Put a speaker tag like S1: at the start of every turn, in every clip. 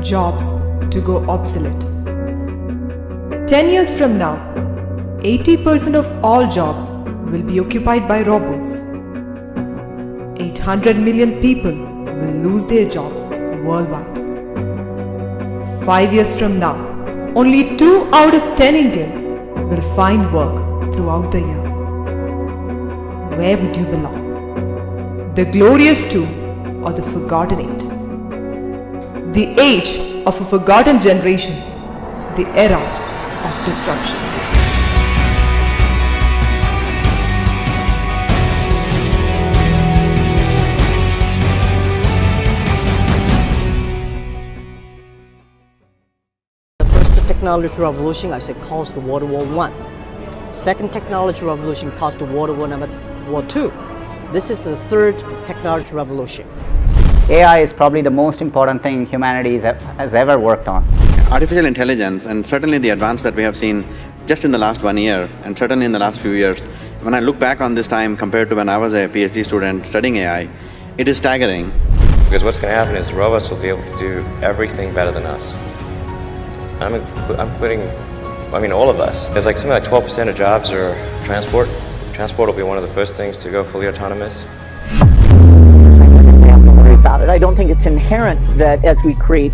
S1: jobs to go obsolete. 10 years from now, 80% of all jobs will be occupied by robots. 800 million people will lose their jobs worldwide. 5 years from now, only 2 out of 10 Indians will find work throughout the year. Where would you belong? The glorious 2 or the forgotten 8? The age of a forgotten generation, the era of disruption.
S2: The first technology revolution, I say, caused World War I. Second technology revolution caused World War II. This is the third technology revolution.
S3: AI is probably the most important thing humanity has ever worked on.
S4: Artificial intelligence, and certainly the advance that we have seen just in the last 1 year, and certainly in the last few years, when I look back on this time compared to when I was a PhD student studying AI, it is staggering.
S5: Because what's going to happen is robots will be able to do everything better than us. I'm including, all of us. There's like something like 12% of jobs are transport. Transport will be one of the first things to go fully autonomous.
S6: About it. I don't think it's inherent that as we create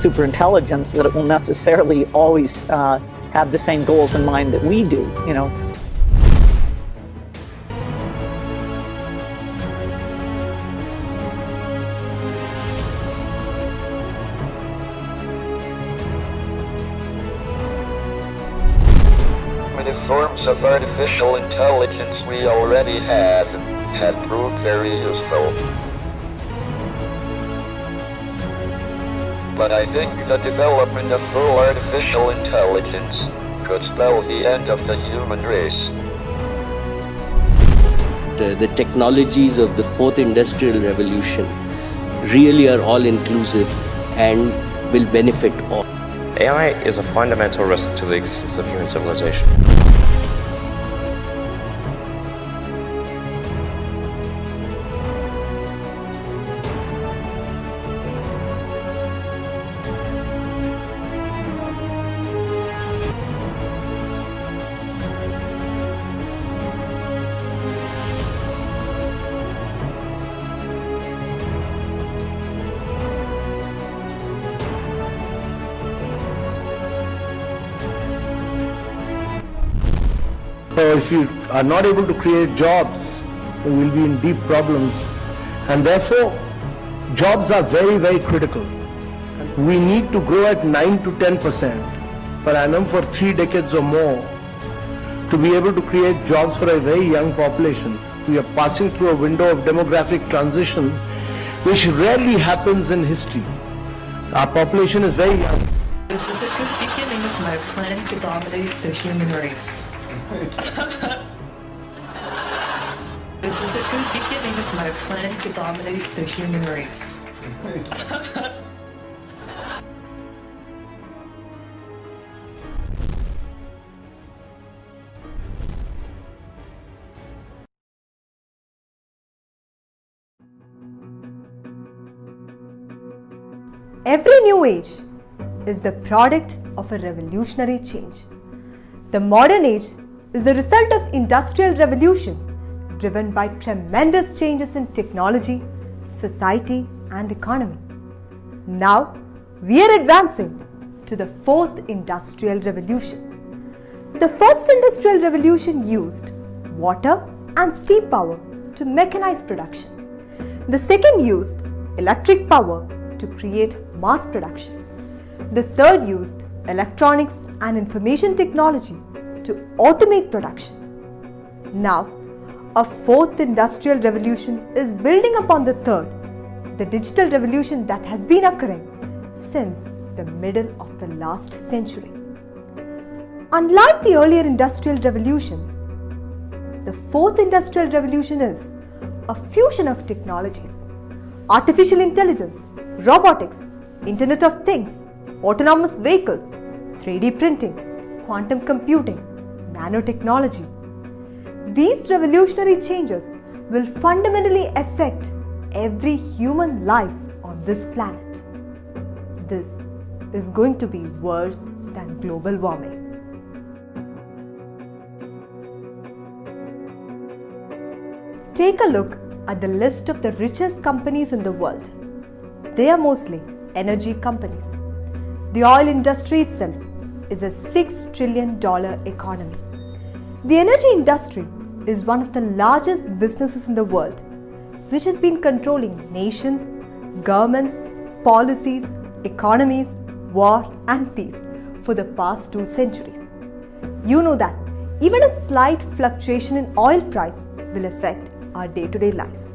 S6: superintelligence that it will necessarily always have the same goals in mind that we do,
S7: Many forms of artificial intelligence we already have proved very useful. But I think the development of full artificial intelligence could spell the end of the human race.
S8: The technologies of the fourth industrial revolution really are all-inclusive and will benefit all.
S5: AI is a fundamental risk to the existence of human civilization.
S9: So if you are not able to create jobs, we will be in deep problems. And therefore, jobs are very, very critical. We need to grow at 9 to 10% per annum for 3 decades or more to be able to create jobs for a very young population. We are passing through a window of demographic transition which rarely happens in history. Our population is very young.
S10: This is a good beginning of my plan to dominate the human race. This is a good beginning of my plan to dominate the human race.
S1: Every new age is the product of a revolutionary change. The modern age is the result of industrial revolutions driven by tremendous changes in technology, society, and economy. Now, we are advancing to the fourth industrial revolution. The first industrial revolution used water and steam power to mechanize production. The second used electric power to create mass production. The third used electronics and information technology to automate production. Now, a fourth industrial revolution is building upon the third, the digital revolution that has been occurring since the middle of the last century. Unlike the earlier industrial revolutions, the fourth industrial revolution is a fusion of technologies: artificial intelligence, robotics, Internet of Things, autonomous vehicles, 3D printing, quantum computing, nanotechnology. These revolutionary changes will fundamentally affect every human life on this planet. this is going to be worse than global warming. Take a look at the list of the richest companies in the world. They are mostly energy companies. The oil industry itself is a $6 trillion economy. The energy industry is one of the largest businesses in the world, which has been controlling nations, governments, policies, economies, war and peace for the past 2 centuries. You know that even a slight fluctuation in oil price will affect our day-to-day lives.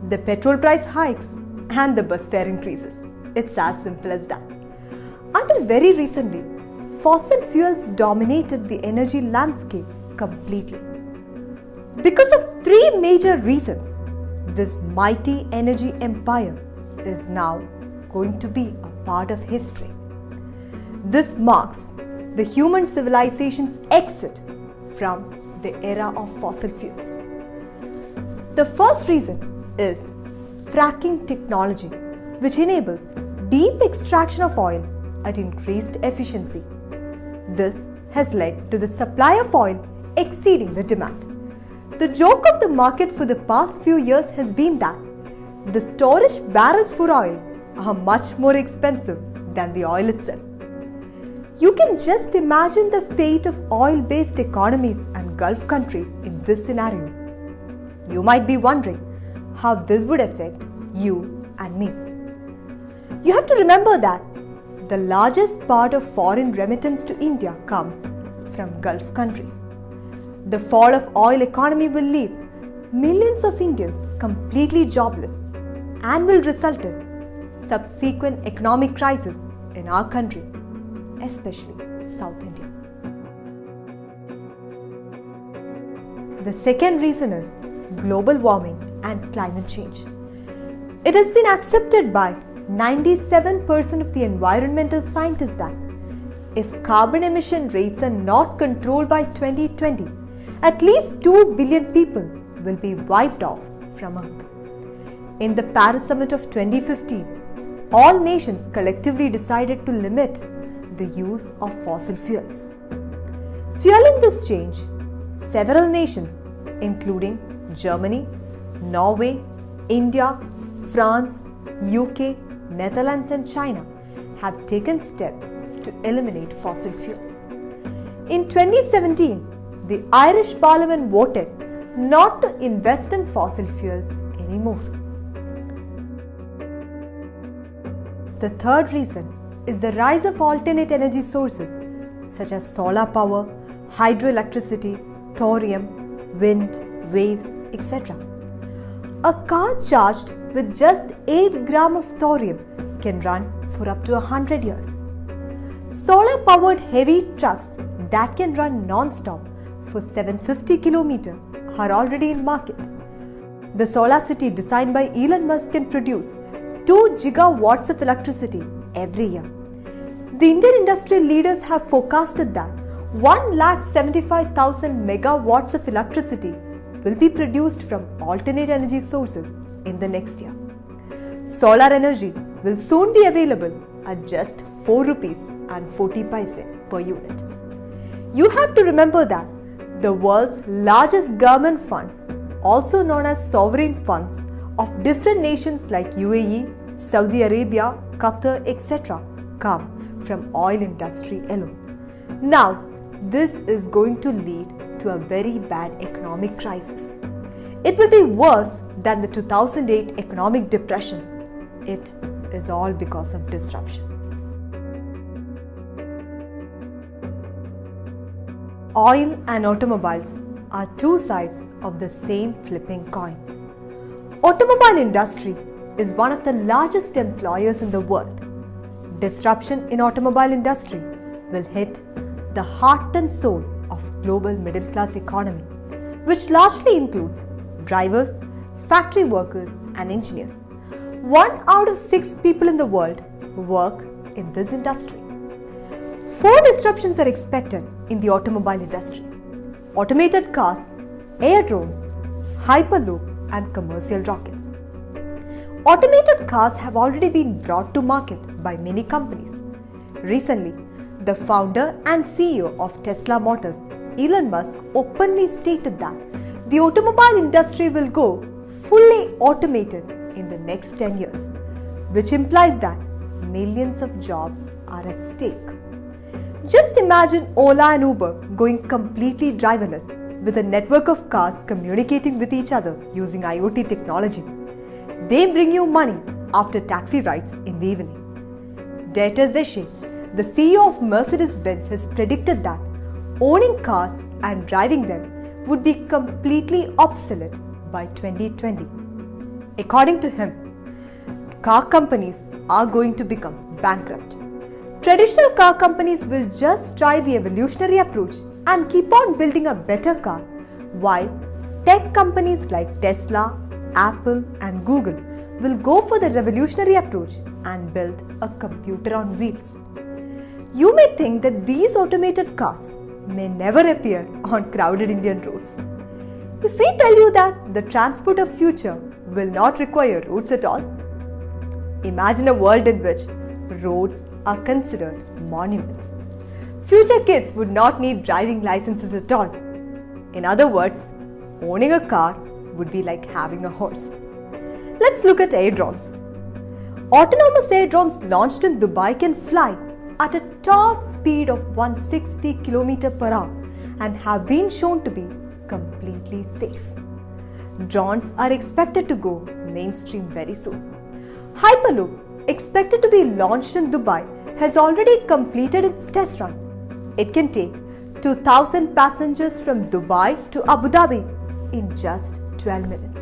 S1: The petrol price hikes and the bus fare increases. It's as simple as that. Until very recently, fossil fuels dominated the energy landscape completely. Because of 3 major reasons, this mighty energy empire is now going to be a part of history. This marks the human civilization's exit from the era of fossil fuels. The first reason is fracking technology, which enables deep extraction of oil at increased efficiency. This has led to the supply of oil exceeding the demand. The joke of the market for the past few years has been that the storage barrels for oil are much more expensive than the oil itself. You can just imagine the fate of oil-based economies and Gulf countries in this scenario. You might be wondering how this would affect you and me. You have to remember that the largest part of foreign remittance to India comes from Gulf countries. The fall of oil economy will leave millions of Indians completely jobless and will result in subsequent economic crisis in our country, especially South India. The second reason is global warming and climate change. It has been accepted by 97% of the environmental scientists that if carbon emission rates are not controlled by 2020, at least 2 billion people will be wiped off from Earth. In the Paris Summit of 2015, all nations collectively decided to limit the use of fossil fuels. Fueling this change, several nations, including Germany, Norway, India, France, UK, Netherlands and China, have taken steps to eliminate fossil fuels. In 2017, the Irish Parliament voted not to invest in fossil fuels anymore. The third reason is the rise of alternate energy sources such as solar power, hydroelectricity, thorium, wind, waves, etc. A car charged with just 8 grams of thorium can run for up to 100 years. Solar-powered heavy trucks that can run non-stop for 750 km are already in market. The Solar City designed by Elon Musk can produce 2 gigawatts of electricity every year. The Indian industry leaders have forecasted that 1,75,000 megawatts of electricity will be produced from alternate energy sources in the next year. Solar energy will soon be available at just 4 rupees and 40 paise per unit. You have to remember that the world's largest government funds, also known as sovereign funds of different nations like UAE, Saudi Arabia, Qatar, etc., come from oil industry alone. Now, this is going to lead to a very bad economic crisis. It will be worse than the 2008 economic depression. It is all because of disruption. Oil and automobiles are 2 sides of the same flipping coin. Automobile industry is one of the largest employers in the world. Disruption in automobile industry will hit the heart and soul of global middle class economy, which largely includes drivers, factory workers and engineers. 1 out of 6 people in the world work in this industry. 4 disruptions are expected in the automobile industry: automated cars, air drones, hyperloop and commercial rockets. Automated cars have already been brought to market by many companies. Recently, the founder and CEO of Tesla Motors, Elon Musk, openly stated that the automobile industry will go fully automated in the next 10 years, which implies that millions of jobs are at stake. Just imagine Ola and Uber going completely driverless with a network of cars communicating with each other using IoT technology. They bring you money after taxi rides in the evening. Dieter Zetsche, the CEO of Mercedes-Benz, has predicted that owning cars and driving them would be completely obsolete by 2020. According to him, car companies are going to become bankrupt. Traditional car companies will just try the evolutionary approach and keep on building a better car, while tech companies like Tesla, Apple, and Google will go for the revolutionary approach and build a computer on wheels. You may think that these automated cars may never appear on crowded Indian roads. If we tell you that the transport of future will not require roads at all, imagine a world in which roads are considered monuments. Future kids would not need driving licenses at all. In other words, owning a car would be like having a horse. Let's look at air drones. Autonomous air drones launched in Dubai can fly at a top speed of 160 km per hour and have been shown to be completely safe. Drones are expected to go mainstream very soon. Hyperloop, expected to be launched in Dubai, has already completed its test run. It can take 2,000 passengers from Dubai to Abu Dhabi in just 12 minutes.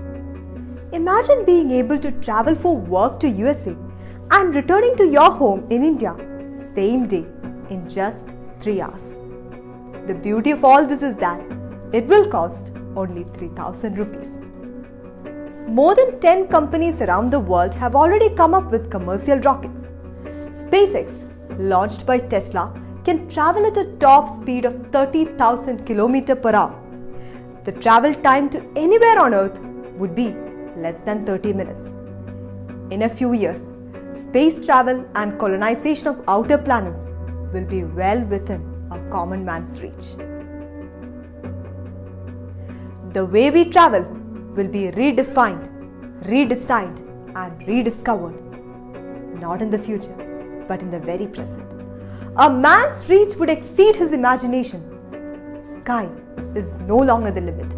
S1: Imagine being able to travel for work to USA and returning to your home in India same day in just 3 hours. The beauty of all this is that it will cost only 3,000 rupees. More than 10 companies around the world have already come up with commercial rockets. SpaceX, launched by Tesla, can travel at a top speed of 30,000 km per hour. The travel time to anywhere on Earth would be less than 30 minutes. In a few years, space travel and colonization of outer planets will be well within a common man's reach. The way we travel will be redefined, redesigned, and rediscovered, not in the future, but in the very present. A man's reach would exceed his imagination. Sky is no longer the limit,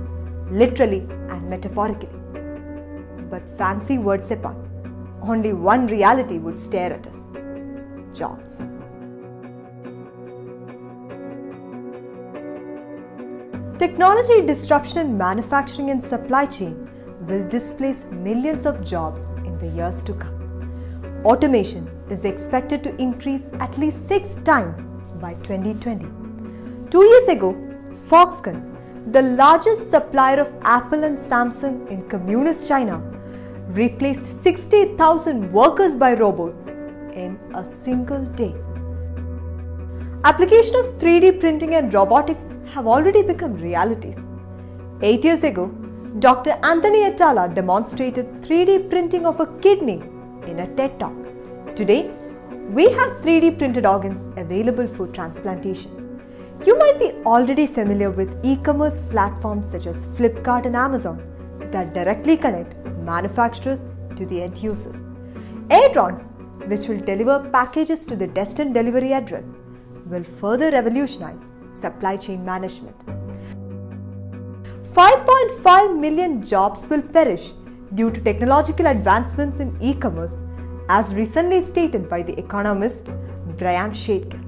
S1: literally and metaphorically. But fancy words apart, only one reality would stare at us: jobs. Technology disruption in manufacturing and supply chain will displace millions of jobs in the years to come. Automation is expected to increase at least 6 times by 2020. 2 years ago, Foxconn, the largest supplier of Apple and Samsung in communist China, replaced 60,000 workers by robots in a single day. Application of 3D printing and robotics have already become realities. 8 years ago, Dr. Anthony Atala demonstrated 3D printing of a kidney in a TED Talk. Today, we have 3D printed organs available for transplantation. You might be already familiar with e-commerce platforms such as Flipkart and Amazon that directly connect manufacturers to the end users. Air drones, which will deliver packages to the destined delivery address, will further revolutionize supply chain management. 5.5 million jobs will perish due to technological advancements in e-commerce, as recently stated by the economist Brian Scheidker.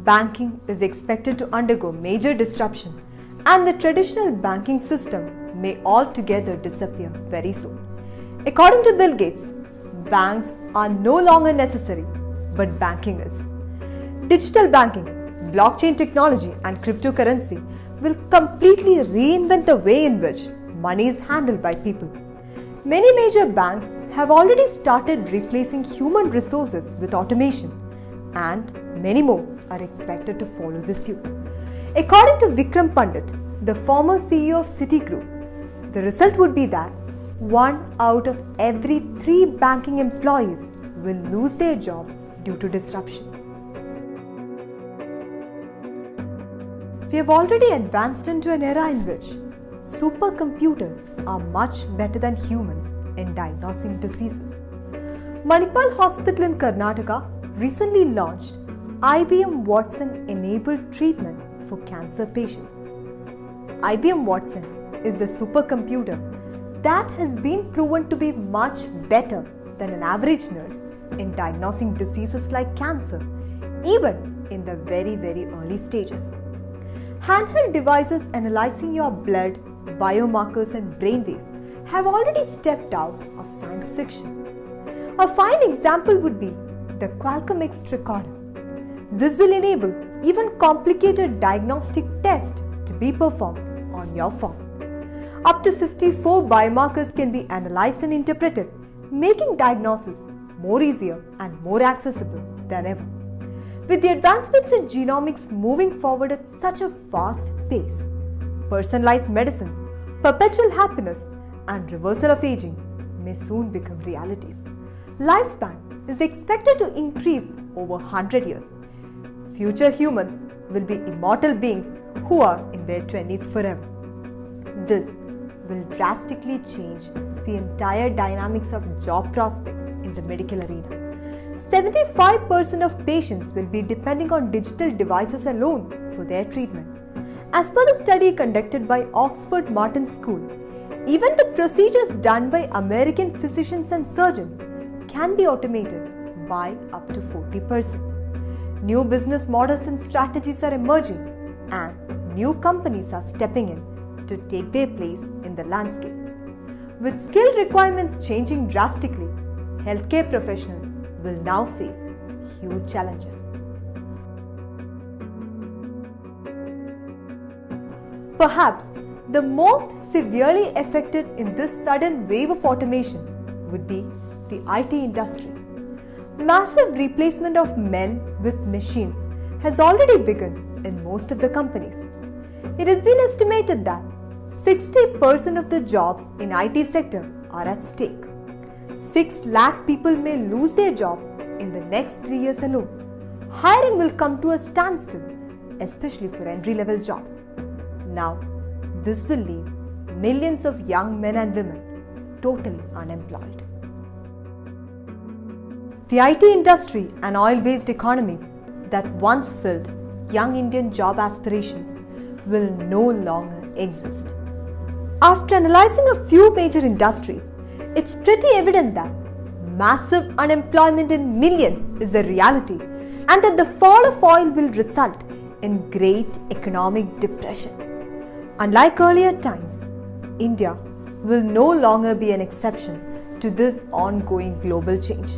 S1: Banking is expected to undergo major disruption, and the traditional banking system may altogether disappear very soon. According to Bill Gates, banks are no longer necessary, but banking is. Digital banking, blockchain technology, and cryptocurrency will completely reinvent the way in which money is handled by people. Many major banks have already started replacing human resources with automation, and many more are expected to follow this suit. According to Vikram Pandit, the former CEO of Citigroup, the result would be that 1 out of every 3 banking employees will lose their jobs due to disruption. We have already advanced into an era in which supercomputers are much better than humans in diagnosing diseases. Manipal Hospital in Karnataka recently launched IBM Watson enabled treatment for cancer patients. IBM Watson is a supercomputer that has been proven to be much better than an average nurse in diagnosing diseases like cancer, even in the very early stages. Handheld devices analyzing your blood, biomarkers and brainwaves have already stepped out of science fiction. A fine example would be the Qualcomm X recorder. This will enable even complicated diagnostic tests to be performed on your phone. Up to 54 biomarkers can be analyzed and interpreted, making diagnosis more easier and more accessible than ever. With the advancements in genomics moving forward at such a fast pace, personalized medicines, perpetual happiness, and reversal of aging may soon become realities. Lifespan is expected to increase over 100 years. Future humans will be immortal beings who are in their 20s forever. This will drastically change the entire dynamics of job prospects in the medical arena. 75% of patients will be depending on digital devices alone for their treatment. As per the study conducted by Oxford Martin School, even the procedures done by American physicians and surgeons can be automated by up to 40%. New business models and strategies are emerging, and new companies are stepping in to take their place in the landscape. With skill requirements changing drastically, healthcare professionals will now face huge challenges. Perhaps the most severely affected in this sudden wave of automation would be the IT industry. Massive replacement of men with machines has already begun in most of the companies. It has been estimated that 60% of the jobs in IT sector are at stake. 6 lakh people may lose their jobs in the next 3 years alone. Hiring will come to a standstill, especially for entry-level jobs. Now, this will leave millions of young men and women totally unemployed. The IT industry and oil-based economies that once filled young Indian job aspirations will no longer exist. After analyzing a few major industries, it's pretty evident that massive unemployment in millions is a reality and that the fall of oil will result in great economic depression. Unlike earlier times, India will no longer be an exception to this ongoing global change.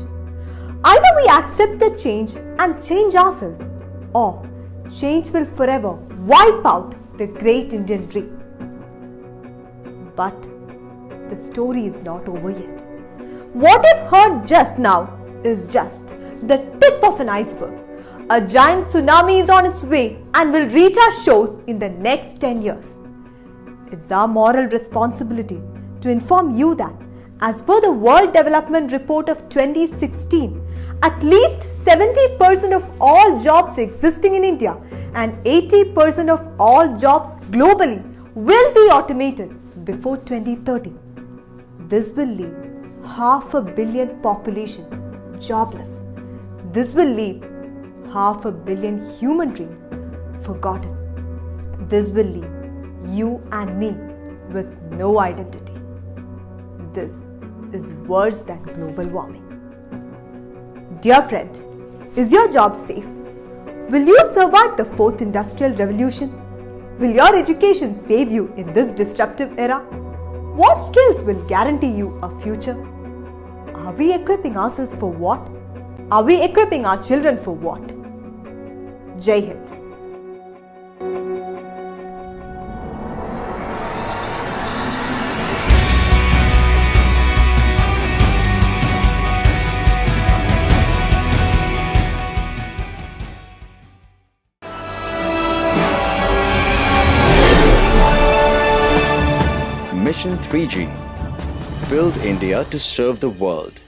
S1: Either we accept the change and change ourselves, or change will forever wipe out the great Indian dream. But the story is not over yet. What you've heard just now is just the tip of an iceberg. A giant tsunami is on its way and will reach our shores in the next 10 years. It's our moral responsibility to inform you that, as per the World Development Report of 2016, at least 70% of all jobs existing in India and 80% of all jobs globally will be automated before 2030. This will leave 500 million population jobless. This will leave 500 million human dreams forgotten. This will leave you and me with no identity. This is worse than global warming. Dear friend, is your job safe? Will you survive the 4th Industrial Revolution? Will your education save you in this disruptive era? What skills will guarantee you a future? Are we equipping ourselves for what? Are we equipping our children for what? Jai Hind.
S11: Mission 3G, build India to serve the world.